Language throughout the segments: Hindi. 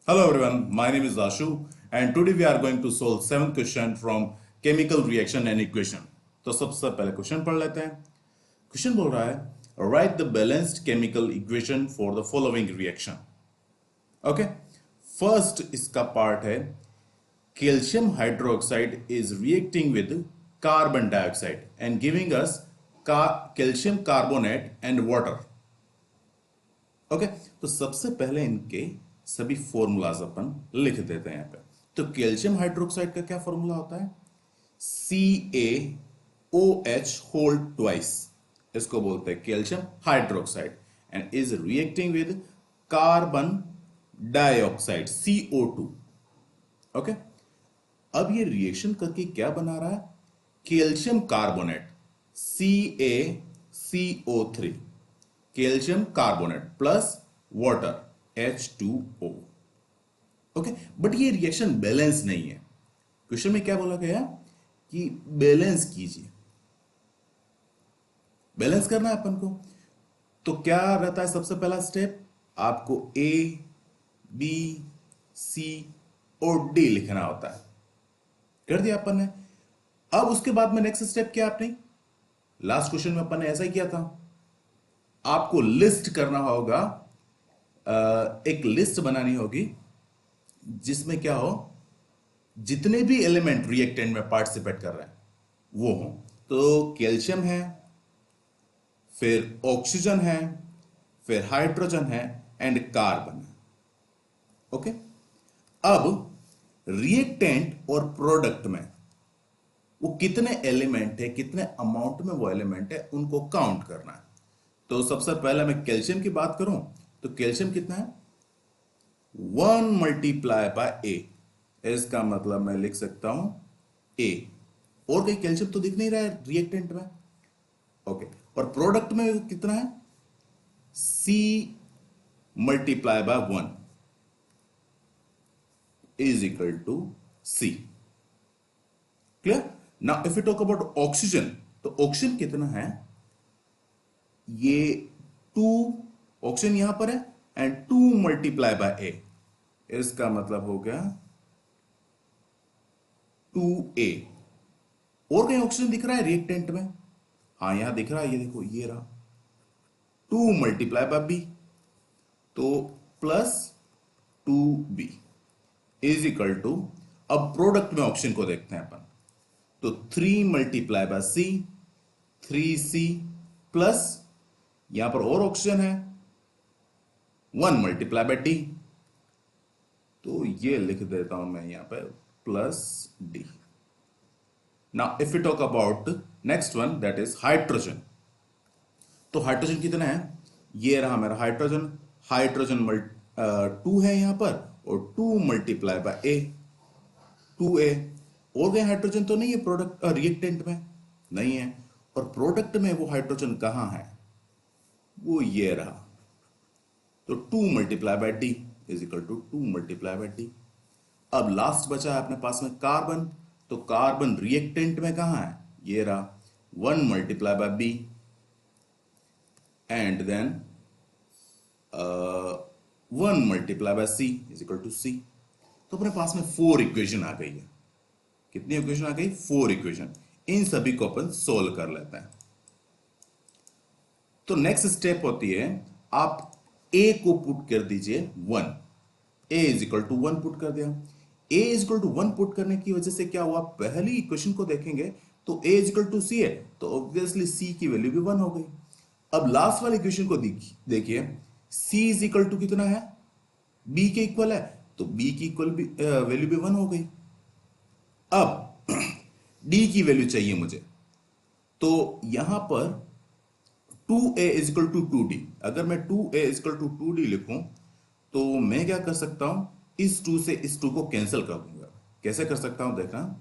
Hello everyone, my name is Ashu and today we are going to solve seventh question from chemical reaction and equation. तो सबसे पहले क्वेश्चन पढ़ लेते हैं। क्वेश्चन बोल रहा है right the balanced chemical equation for the following reaction. Okay, first इसका पार्ट है calcium hydroxide is reacting with carbon dioxide and giving us calcium carbonate and water. Okay, तो सबसे पहले इनके सभी फॉर्मूलाज अपन लिख देते हैं यहाँ पे। तो कैल्शियम हाइड्रोक्साइड का क्या फॉर्मूला होता है? CaOH होल ट्वाइस, इसको बोलते हैं calcium hydroxide and is reacting with carbon dioxide CO2। Okay, अब ये रिएक्शन करके क्या बना रहा है? Calcium carbonate CaCO3, calcium carbonate plus water H2O। Okay, but ये रिएक्शन बैलेंस नहीं है। क्वेश्चन में क्या बोला गया कि बैलेंस कीजिए, बैलेंस करना है अपन को। तो क्या रहता है सबसे पहला स्टेप? आपको A, B, C और D लिखना होता है। कर दिया अपन ने। अब उसके बाद में नेक्स्ट स्टेप क्या आपने? लास्ट क्वेश्चन में अपन ने ऐसा ही किया था, आपको लिस्ट करना होगा, एक लिस्ट बनानी होगी जिसमें क्या हो, जितने भी एलिमेंट रिएक्टेंट में पार्टिसिपेट कर रहे हैं वो हो। तो कैल्शियम है, फिर ऑक्सीजन है, फिर हाइड्रोजन है एंड कार्बन है। ओके, अब रिएक्टेंट और प्रोडक्ट में वो कितने एलिमेंट है, कितने अमाउंट में वो एलिमेंट है, उनको काउंट करना है। तो सबसे पहले मैं कैल्शियम की बात करूं तो कैल्शियम कितना है? 1 मल्टीप्लाई बाय ए। इसका मतलब मैं लिख सकता हूं ए। और कहीं कैल्शियम तो दिख नहीं रहा है रिएक्टेंट में। ओके, और प्रोडक्ट में कितना है? C multiply by 1 is equal to C. Clear? Now if you talk about oxygen, तो ऑक्सीजन कितना है? ये 2 ऑक्सीजन यहां पर है एंड 2 मल्टीप्लाई बाय ए, इसका मतलब हो गया 2A। और कहीं ऑक्सीजन दिख रहा है रिएक्टेंट में? हाँ, यहां दिख रहा है, ये देखो, ये रहा 2 मल्टीप्लाई बाय बी, तो plus 2B is equal to, अब प्रोडक्ट में ऑक्सीजन को देखते हैं अपन, तो 3 multiply by C, 3C plus यहां पर और ऑक्सीजन है 1 मल्टीप्लाई बाय डी, तो ये लिख देता हूं मैं यहां पर plus D. Now if you talk about next one, that is hydrogen. तो हाइड्रोजन कितना है? ये रहा मेरा हाइड्रोजन। हाइड्रोजन 2 है यहां पर और 2 मल्टीप्लाई बाय ए, 2A। और कहीं हाइड्रोजन तो नहीं है प्रोडक्ट रिएक्टेंट में? नहीं है। और प्रोडक्ट में वो हाइड्रोजन कहां है? वो ये रहा, तो 2 multiply by D is equal to 2 multiply by D. अब लास्ट बचा है अपने पास में कार्बन। तो कार्बन रिएक्टेंट में कहां है? ये रहा, 1 multiply by B and then 1 multiply by C is equal to C. तो अपने पास में 4 इक्वेशन आ गई है। कितनी इक्वेशन आ गई? 4 इक्वेशन। इन सभी को अपन सोल्व कर लेते हैं। तो नेक्स्ट स्टेप होती है, आप ए को पुट कर दीजिए 1। ए इज इक्वल टू 1 पुट कर दिया। ए इज इक्वल टू 1 पुट करने की वजह से क्या हुआ? पहली इक्वेशन को देखेंगे तो ए इज इक्वल टू सी है, तो ऑब्वियसली सी की वैल्यू भी 1 हो गई। अब लास्ट वाली इक्वेशन को देखिए, सी इज इक्वल टू कितना है? बी के इक्वल है, तो बी की इक्वल वैल्यू भी 1 हो गई। अब डी की वैल्यू चाहिए मुझे, तो यहां पर 2A is equal to 2D। अगर मैं 2A is equal to 2D लिखूं तो मैं क्या कर सकता हूं? इस 2 से इस 2 को कैंसिल कर दूंगा। कैसे कर सकता हूं देखना,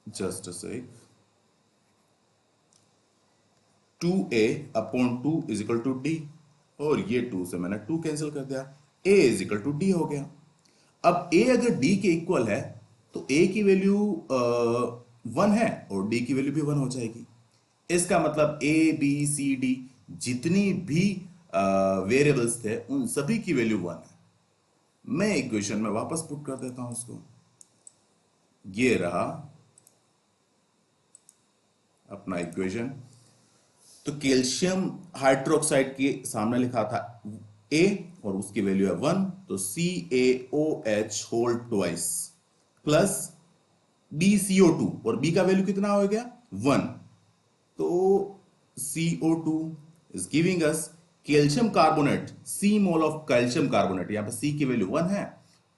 just a sec. 2A upon 2 is equal to D, और ये 2 से मैंने 2 कैंसिल कर दिया, A is equal to D हो गया। अब A अगर D के इक्वल है तो A की वैल्यू 1 है और D की वैल्यू भी 1 हो जाएगी। इसका मतलब A B C D जितनी भी वेरिएबल्स थे उन सभी की वैल्यू 1 है। मैं इक्वेशन में वापस पुट कर देता हूं उसको। ये रहा अपना इक्वेशन। तो कैल्शियम हाइड्रोक्साइड के सामने लिखा था A और उसकी वैल्यू है 1, तो CaOH whole twice plus BCO2 और B का वैल्यू कितना हो गया 1, तो CO2 is giving us calcium carbonate, C mole of calcium carbonate. यहां पे C की वैल्यू 1 है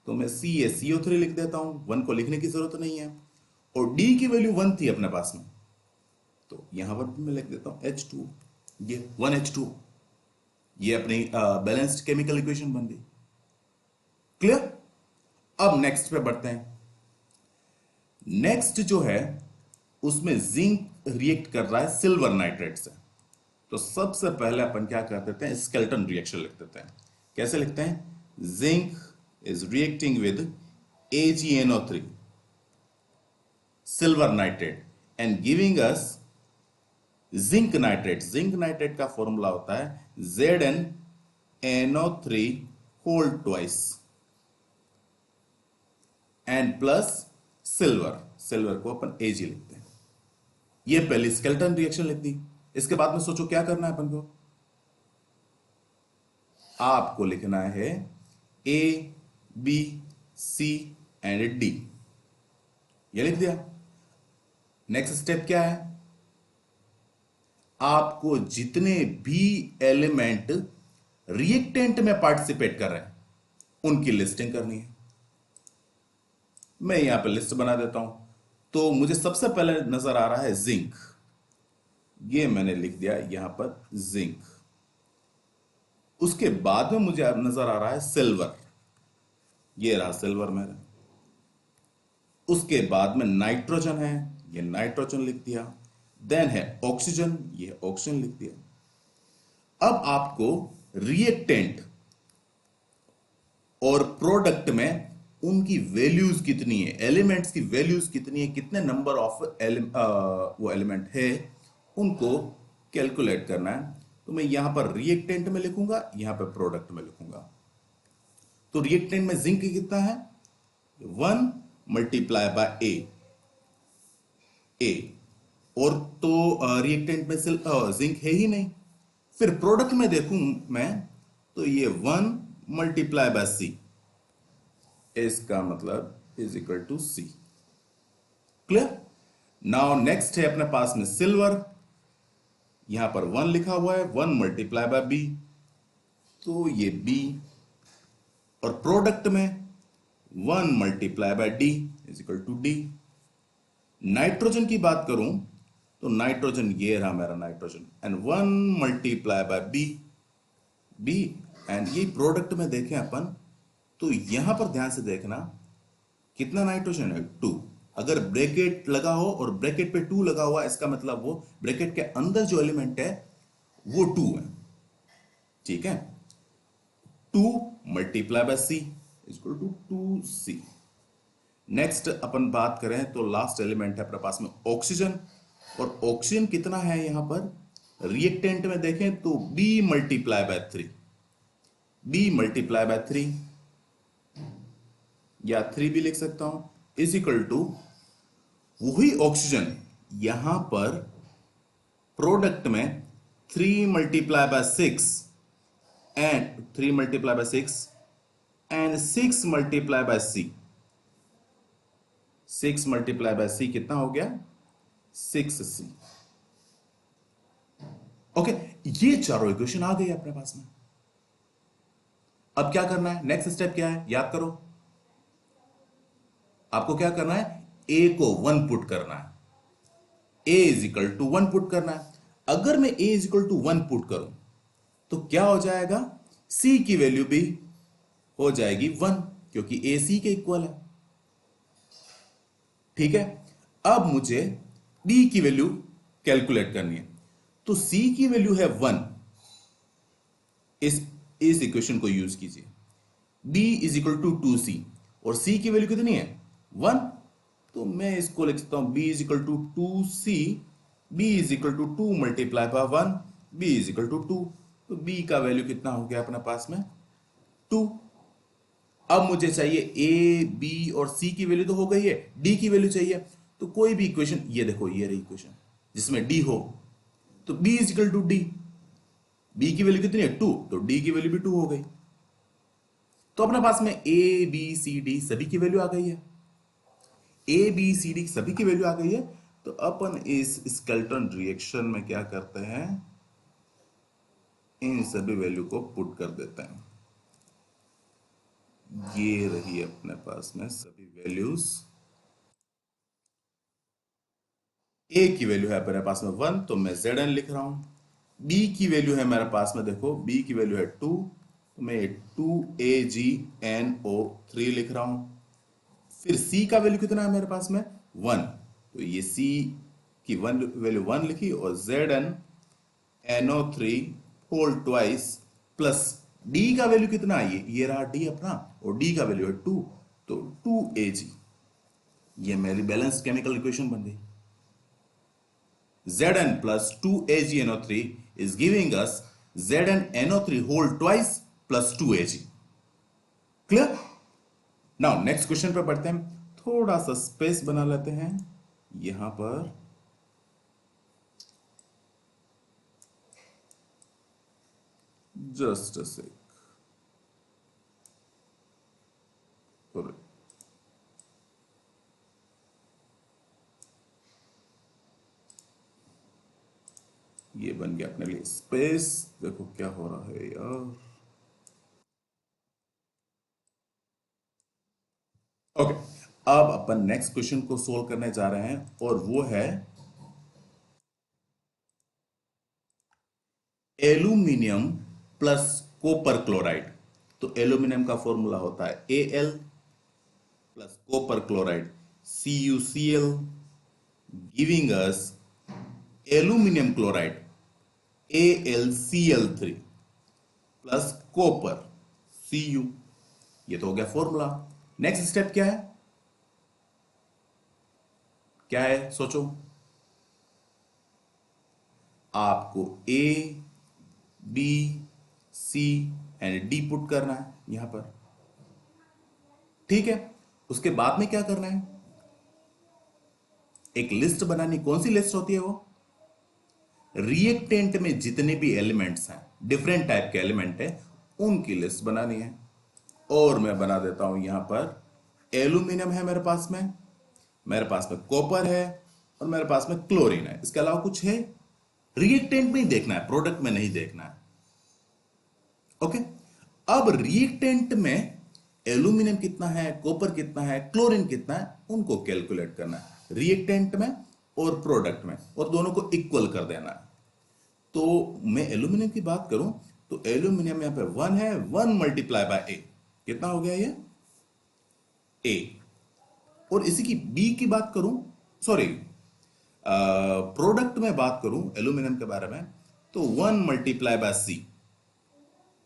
तो मैं CaCO3 लिख देता हूं, 1 को लिखने की जरूरत नहीं है। और D की वैल्यू 1 थी अपने पास में, तो यहां पर भी मैं लिख देता हूं H2, ये 1H2। ये अपनी बैलेंस्ड केमिकल इक्वेशन बन गई। क्लियर? अब नेक्स्ट पे बढ़ते हैं। नेक्स्ट जो है उसमें जिंक रिएक्ट कर रहा है सिल्वर नाइट्रेट से। तो सबसे पहले अपन क्या कर देते हैं, स्केलेटन रिएक्शन लिख देते हैं। कैसे लिखते हैं? Zinc is reacting with AgNO3 silver nitrate and giving us zinc nitrate. Zinc nitrate का फॉर्मूला होता है ZnNO3 whole twice and plus silver. Silver को अपन Ag लिखते हैं। ये पहली स्केलेटन रिएक्शन लिख दी। इसके बाद में सोचो क्या करना है अपन को। आपको लिखना है A, B, C and D। ये लिख दिया। नेक्स्ट स्टेप क्या है? आपको जितने भी एलिमेंट रिएक्टेंट में पार्टिसिपेट कर रहे हैं उनकी लिस्टिंग करनी है। मैं यहां पे लिस्ट बना देता हूं। तो मुझे सबसे पहले नजर आ रहा है जिंक, ये मैंने लिख दिया यहां पर जिंक। उसके बाद में मुझे नजर आ रहा है सिल्वर, ये रहा सिल्वर मेरा। उसके बाद में नाइट्रोजन है, ये नाइट्रोजन लिख दिया। देन है ऑक्सीजन, ये ऑक्सीजन लिख दिया। अब आपको रिएक्टेंट और प्रोडक्ट में उनकी वैल्यूज कितनी है, एलिमेंट्स की वैल्यूज कितनी है, कितने नंबर ऑफ वो एलिमेंट है, उनको कैलकुलेट करना है। तो मैं यहां पर रिएक्टेंट में लिखूंगा, यहां पर प्रोडक्ट में लिखूंगा। तो रिएक्टेंट में जिंक कितना है 1 मल्टीप्लाई बाय ए, और तो रिएक्टेंट में जिंक है ही नहीं। फिर प्रोडक्ट में देखूं मैं तो ये 1 मल्टीप्लाई बाय सी, इसका मतलब is equal to C. Clear? Now next है अपने पास में सिल्वर, यहां पर 1 लिखा हुआ है, 1 मल्टीप्लाई बाय बी, तो ये बी। और प्रोडक्ट में 1 multiply by D is equal to D. Nitrogen की बात करूं तो नाइट्रोजन ये रहा मेरा nitrogen, and 1 multiply by B, B. And ये प्रोडक्ट में देखें अपन तो यहां पर ध्यान से देखना कितना नाइट्रोजन है 2। अगर ब्रैकेट लगा हो और ब्रैकेट पे 2 लगा हुआ, इसका मतलब वो ब्रैकेट के अंदर जो एलिमेंट है वो 2 है। ठीक है, 2 multiply by C is equal to 2c। Next अपन बात करें तो लास्ट एलिमेंट है अपने पास में ऑक्सीजन, और ऑक्सीजन कितना है यहां पर रिएक्टेंट में देखें तो B multiply by 3, B multiply by 3 या 3 भी लिख सकता हूं, इज इक्वल टू वही ऑक्सीजन यहां पर प्रोडक्ट में 3 multiply by 6 and 3 multiply by 6 and 6 multiply by C. 6 multiply by C कितना हो गया 6c। ओके, ये चारों इक्वेशन आ गई अपने पास में। अब क्या करना है, नेक्स्ट स्टेप क्या है, याद करो। आपको क्या करना है, a को 1 पुट करना है, a is equal to 1 put करना है। अगर मैं a is equal to 1 put करूं तो क्या हो जाएगा, c की वैल्यू भी हो जाएगी 1, क्योंकि a c के इक्वल है। ठीक है, अब मुझे d की वैल्यू कैलकुलेट करनी है, तो c की वैल्यू है 1। इस इक्वेशन को यूज कीजिए, b is equal to 2c और c की वैल्यू कितनी है 1, तो मैं इसको लिख सकता हूं b is equal to 2c, b is equal to 2 multiply by 1, b is equal to 2। तो बी का वैल्यू कितना हो गया अपने पास में? 2। अब मुझे चाहिए ए बी और सी की वैल्यू तो हो गई है, डी की वैल्यू चाहिए। तो कोई भी इक्वेशन, ये देखो ये रही इक्वेशन जिसमें डी हो, तो B is equal to D. B की वैल्यू कितनी है? 2, तो डी की वैल्यू भी 2 हो गई। तो अपने पास में ए बी सी डी सभी की वैल्यू आ गई है। ए बी सी डी सभी की वैल्यू आ गई है। तो अपन इस स्केलेटन रिएक्शन में क्या करते हैं, इन सभी वैल्यू को पुट कर देते हैं। ये रही अपने पास में सभी वैल्यूज। ए की वैल्यू है मेरे पास में 1, तो मैं Zn लिख रहा हूं। बी की वैल्यू है मेरे पास में, देखो बी की वैल्यू है 2, तो मैं 2AgNO3 लिख रहा हूं। फिर सी का वैल्यू कितना है मेरे पास में? 1, तो ये सी की वैल्यू 1 लिखी, और ZnNO3 whole twice plus D का वैल्यू कितना है? ये रहा डी अपना, और डी का वैल्यू है 2, तो 2Ag। ये मेरी बैलेंस केमिकल इक्वेशन बन गई। Zn plus 2AgNO3 is giving us ZnNO3 whole twice plus 2Ag. Clear? Now next question पे बढ़ते हैं। थोड़ा सा स्पेस बना लेते हैं यहां पर। जस्ट अ सेक। ये बन गया अपने लिए स्पेस। देखो क्या हो रहा है यार। ओके, अब अपन नेक्स्ट क्वेश्चन को सोल्व करने जा रहे हैं, और वो है एल्यूमिनियम प्लस कॉपर क्लोराइड। तो एल्यूमिनियम का फॉर्मूला होता है Al plus copper chloride CuCl, giving us aluminium chloride AlCl3 plus copper Cu। ये तो हो गया फॉर्मूला। नेक्स्ट स्टेप क्या है? क्या है सोचो। आपको A B C and D put करना है यहां पर, ठीक है। उसके बाद में क्या करना है? एक लिस्ट बनानी। कौन सी लिस्ट होती है वो? रिएक्टेंट में जितने भी एलिमेंट्स हैं, डिफरेंट टाइप के एलिमेंट है, उनकी लिस्ट बनानी है। और मैं बना देता हूं यहां पर एल्यूमिनियम है मेरे पास में कॉपर है, और मेरे पास में क्लोरीन है। इसके अलावा कुछ है? रिएक्टेंट में ही देखना है, प्रोडक्ट में नहीं देखना है। ओके, अब रिएक्टेंट में एल्यूमिनियम कितना है, कॉपर कितना है, क्लोरीन कितना है, उनको कैलकुलेट करना है रिएक्टेंट में और प्रोडक्ट में, और दोनों को इक्वल कर देना है। तो मैं एल्यूमिनियम की बात करूं तो एल्यूमिनियम यहां पे 1 है, 1 मल्टीप्लाई बाय ए, कितना हो गया ये? ए। और इसी की बी की बात करूं, सॉरी प्रोडक्ट में बात करूं एल्यूमिनियम के बारे में, तो 1 मल्टीप्लाई बाय सी,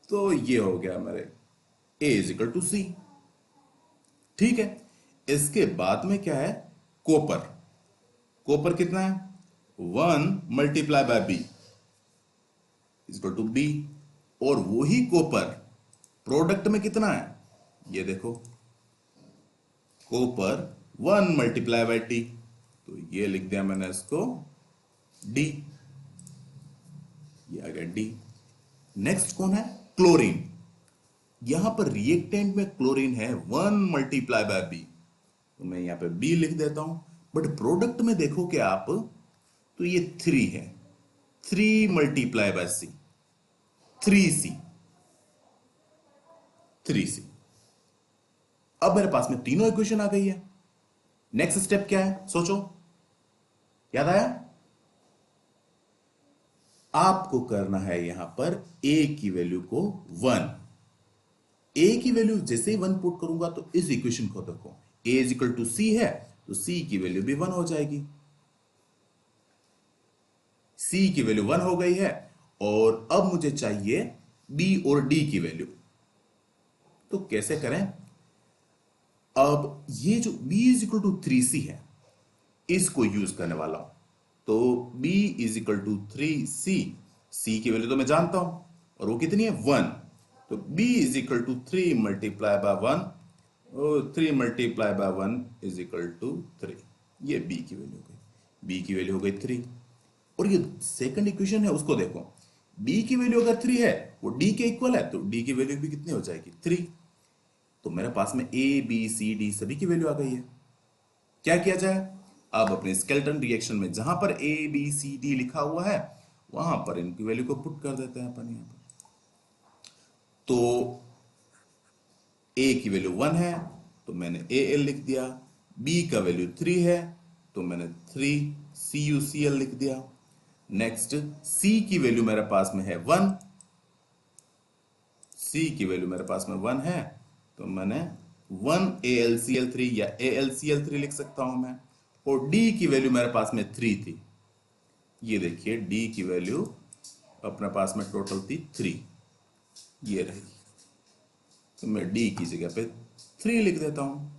तो ये हो गया मेरे A इज इक्वल टू सी। ठीक है, इसके बाद में क्या है? कॉपर। कॉपर कितना है? 1 multiply by B is equal to B. और वही कॉपर प्रोडक्ट में कितना है? ये देखो, कॉपर 1 मल्टीप्लाई बाय टी, तो ये लिख दिया मैंने इसको डी। ये आ गया डी। नेक्स्ट कौन है? क्लोरीन। यहां पर रिएक्टेंट में क्लोरीन है 1 मल्टीप्लाई बाय बी, तो मैं यहां पे बी लिख देता हूं। बट प्रोडक्ट में देखोगे आप तो ये 3 है, 3 multiply by C, 3C, 3C। अब मेरे पास में तीनों इक्वेशन आ गई है। नेक्स्ट स्टेप क्या है सोचो, याद आया? आपको करना है यहां पर A की वैल्यू को 1। A की वैल्यू जैसे ही 1 पुट करूंगा तो इस इक्वेशन को देखो, A is equal to C है, तो C की वैल्यू भी 1 हो जाएगी। C की वैल्यू 1 हो गई है, और अब मुझे चाहिए B और D की वैल्यू। तो कैसे करें? अब ये जो B is equal to 3C है, इसको यूज करने वाला हूं। तो B is equal to 3C, C की वैल्यू तो मैं जानता हूं, और वो कितनी है 1, तो b is equal to 3 multiply by 1 और 3 multiply by 1 is equal to 3। ये b की वैल्यू हो गई, b की वैल्यू हो गई 3। और ये सेकंड इक्वेशन है उसको देखो, b की वैल्यू अगर 3 है वो d के इक्वल है, तो d की वैल्यू भी कितनी हो जाएगी 3। तो मेरे पास में a b c d सभी की वैल्यू आ गई है। क्या किया जाए, अब अपने स्केलेटन रिएक्शन में जहां पर a b c d लिखा हुआ है वहां पर इनकी वैल्यू को पुट कर देते हैं अपन यहां पर। तो a की वैल्यू 1 है तो मैंने al लिख दिया, b का वैल्यू 3 है तो मैंने 3 CuCl लिख दिया। नेक्स्ट c की वैल्यू मेरे पास में है 1, c की वैल्यू मेरे पास में 1 है तो मैंने 1 AlCl3 या AlCl3 लिख सकता हूं मैं। और d की वैल्यू मेरे पास में 3 थी, ये देखिए d की वैल्यू अपने पास में टोटल थी 3, ये रही। तो मैं d की जगह पे 3 लिख देता हूं,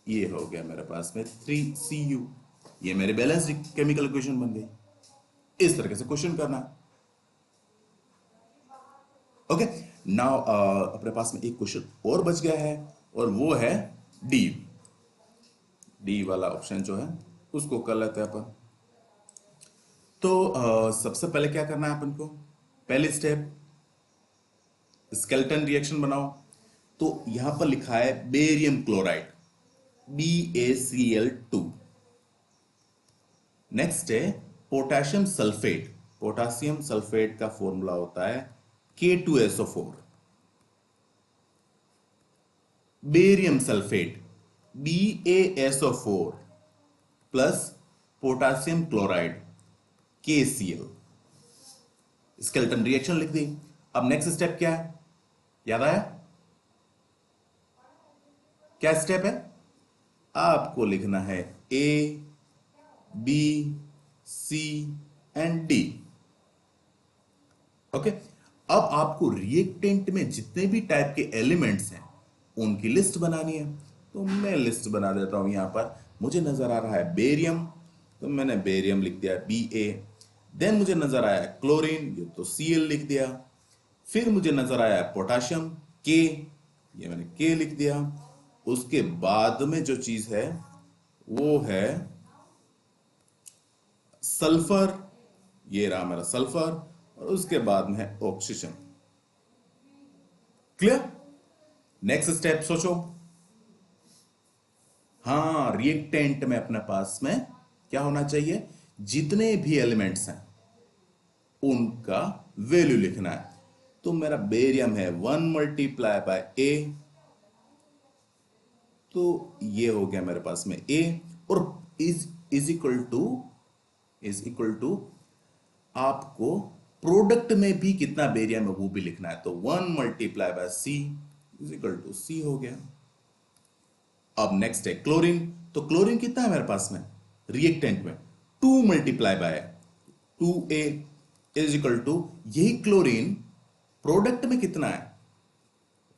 ये हो गया मेरे पास में 3Cu। ये मेरे बैलेंस्ड केमिकल इक्वेशन बन गई। इस तरीके से क्वेश्चन करना। ओके, नाउ अपने पास में एक क्वेश्चन और बच गया है और वो है डी वाला ऑप्शन जो है उसको कर लेते हैं अपन। तो सबसे पहले क्या करना है अपन को, पहले स्टेप स्केलेटन रिएक्शन बनाओ। तो यहां पर लिखा है बेरियम क्लोराइड BaCl2। नेक्स्ट है पोटेशियम सल्फेट, पोटेशियम सल्फेट का फॉर्मूला होता है K2SO4। Barium sulphate BaSO4 plus potassium chloride KCl। Skeleton reaction लिख दी। अब नेक्स्ट स्टेप क्या है, याद आया क्या स्टेप है, आपको लिखना है A B C and D। Okay, अब आपको रिएक्टेंट में जितने भी टाइप के एलिमेंट्स हैं उनकी लिस्ट बनानी है। तो मैं लिस्ट बना देता हूं। यहां पर मुझे नजर आ रहा है बेरियम, तो मैंने बेरियम लिख दिया Ba। देन मुझे नजर आया क्लोरीन, ये तो Cl लिख दिया। फिर मुझे नजर आया पोटेशियम K, ये मैंने K लिख दिया। उसके बाद में जो चीज है वो है सल्फर, ये रहा मेरा सल्फर। और उसके बाद में है ऑक्सीजन। क्लियर? नेक्स्ट स्टेप सोचो। हाँ, रिएक्टेंट में अपने पास में क्या होना चाहिए, जितने भी एलिमेंट्स हैं उनका वैल्यू लिखना है। तो मेरा बेरियम है 1 मल्टीप्लाई बाय A, तो ये हो गया मेरे पास में A। और इज इक्वल टू आपको प्रोडक्ट में भी कितना बेरियम है वो भी लिखना है। तो 1 multiply by C is equal to C हो गया। अब नेक्स्ट है क्लोरीन। तो क्लोरीन कितना है मेरे पास में रिएक्टेंट में, 2 multiply by 2A is equal to, यही क्लोरीन प्रोडक्ट में कितना है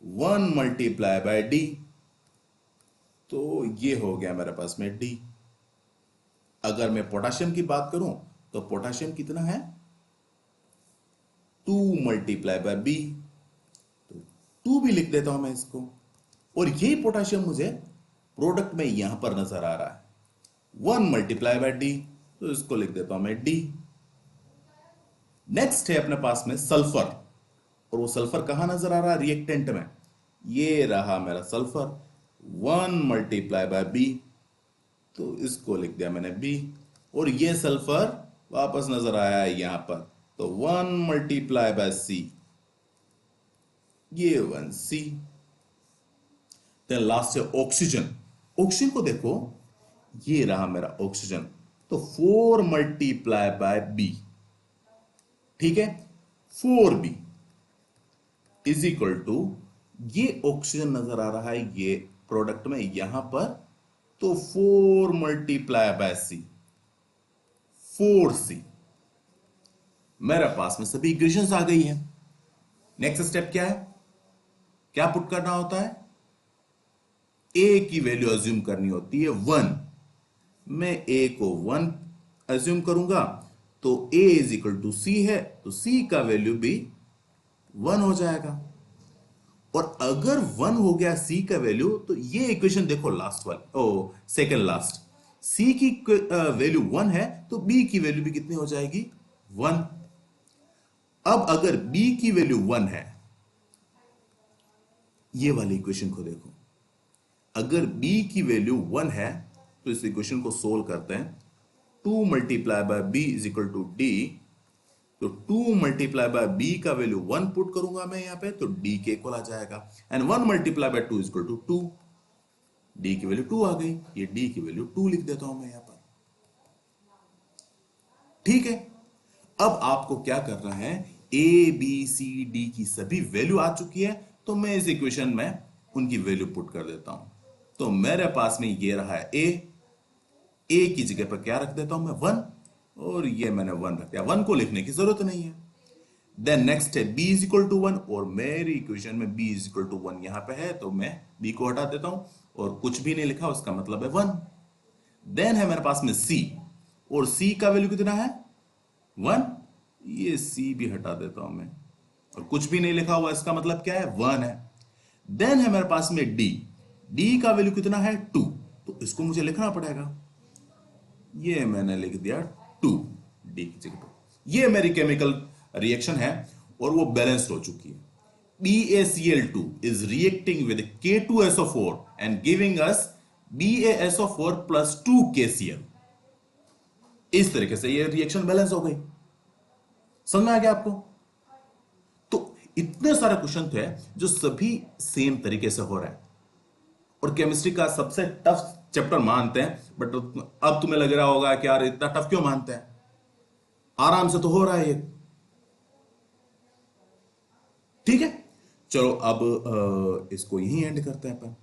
1 मल्टीप्लाई बाय D, तो ये हो गया मेरे पास में D। अगर मैं पोटेशियम की बात करूं तो पोटेशियम कितना है 2 मल्टीप्लाई बाय B, तो 2 भी लिख देता हूं मैं इसको। और यही पोटेशियम मुझे प्रोडक्ट में यहां पर नजर आ रहा है 1 मल्टीप्लाई बाय D, तो इसको लिख देता हूं मैं D। नेक्स्ट है अपने पास में सल्फर, और वो सल्फर कहां नजर आ रहा है रिएक्टेंट में, ये रहा मेरा सल्फर 1 मल्टीप्लाई बाय B, तो इसको लिख दिया मैंने B। और ये सल्फर वापस नजर आया है यहां पर, तो 1 मल्टीप्लाई बाय C, ये 1C। देन लास्ट है ऑक्सीजन। ऑक्सीजन को देखो, ये रहा मेरा ऑक्सीजन, तो 4 मल्टीप्लाई बाय B, ठीक है 4B इज इक्वल टू, ये ऑक्सीजन नजर आ रहा है ये प्रोडक्ट में यहां पर, तो 4 मल्टीप्लाई बाय C, 4C। मेरे पास में सभी इक्वेशंस आ गई हैं। नेक्स्ट स्टेप क्या है, क्या पुट करना होता है, A की वैल्यू अज्यूम करनी होती है 1। मैं A को 1 अज्यूम करूंगा, तो a इज इक्वल टू सी है, तो c का वैल्यू भी 1 हो जाएगा। और अगर 1 हो गया c का वैल्यू, तो ये इक्वेशन देखो लास्ट वाली, ओ सेकंड लास्ट, c की वैल्यू 1 है तो b की वैल्यू भी कितनी हो जाएगी? 1। अब अगर b की वैल्यू 1 है, ये वाली इक्वेशन को देखो, अगर b की वैल्यू 1 है तो इस इक्वेशन को सोल्व करते हैं। 2 multiply by b is equal to d, तो 2 मल्टीप्लाई बाय b का वैल्यू 1 पुट करूंगा मैं यहां पे, तो d के इक्वल आ जाएगा। And 1 multiply by 2 is equal to 2, d की वैल्यू 2 आ गई, ये d की वैल्यू 2 लिख देता हूं मैं यहां पर। ठीक है, अब आपको क्या करना है, a b c d की सभी वैल्यू आ चुकी है, तो मैं इस इक्वेशन में उनकी वैल्यू पुट कर देता हूं। तो मेरे पास में ये रहा है a की जगह पर क्या रख देता हूं मैं? 1, और ये मैंने 1 रख दिया, 1 को लिखने की जरूरत नहीं है। देन नेक्स्ट है b इज इक्वल टू 1, और मेरी इक्वेशन में b इज इक्वल टू 1 यहां पे है, तो मैं b को हटा देता हूं, और कुछ भी नहीं लिखा, उसका मतलब है 1। देन है मेरे पास में c, और c का वैल्यू कितना है? 1, ये c भी हटा देता हूं मैं, और कुछ भी नहीं लिखा हुआ, इसका मतलब क्या है? 1 है। देन है मेरे पास में d का वैल्यू कितना है? 2, तो इसको मुझे लिखना पड़ेगा, ये मैंने लिख दिया 2 डी की जगह पर। ये मेरी केमिकल रिएक्शन है और वो बैलेंस्ड हो चुकी है। BaCl2 is reacting with K2SO4 and giving us BaSO4 plus 2KCl। इस तरीके से ये रिएक्शन बैलेंस हो गई। समझ में आ गया आपको? तो इतने सारे क्वेश्चन थे जो सभी सेम तरीके से हो रहा है, और केमिस्ट्री का सबसे टफ चैप्टर मानते हैं, बट अब तुम्हें लग रहा होगा कि यार इतना टफ क्यों मानते हैं, आराम से तो हो रहा है ये। ठीक है, चलो अब इसको यहीं एंड करते हैं अपन।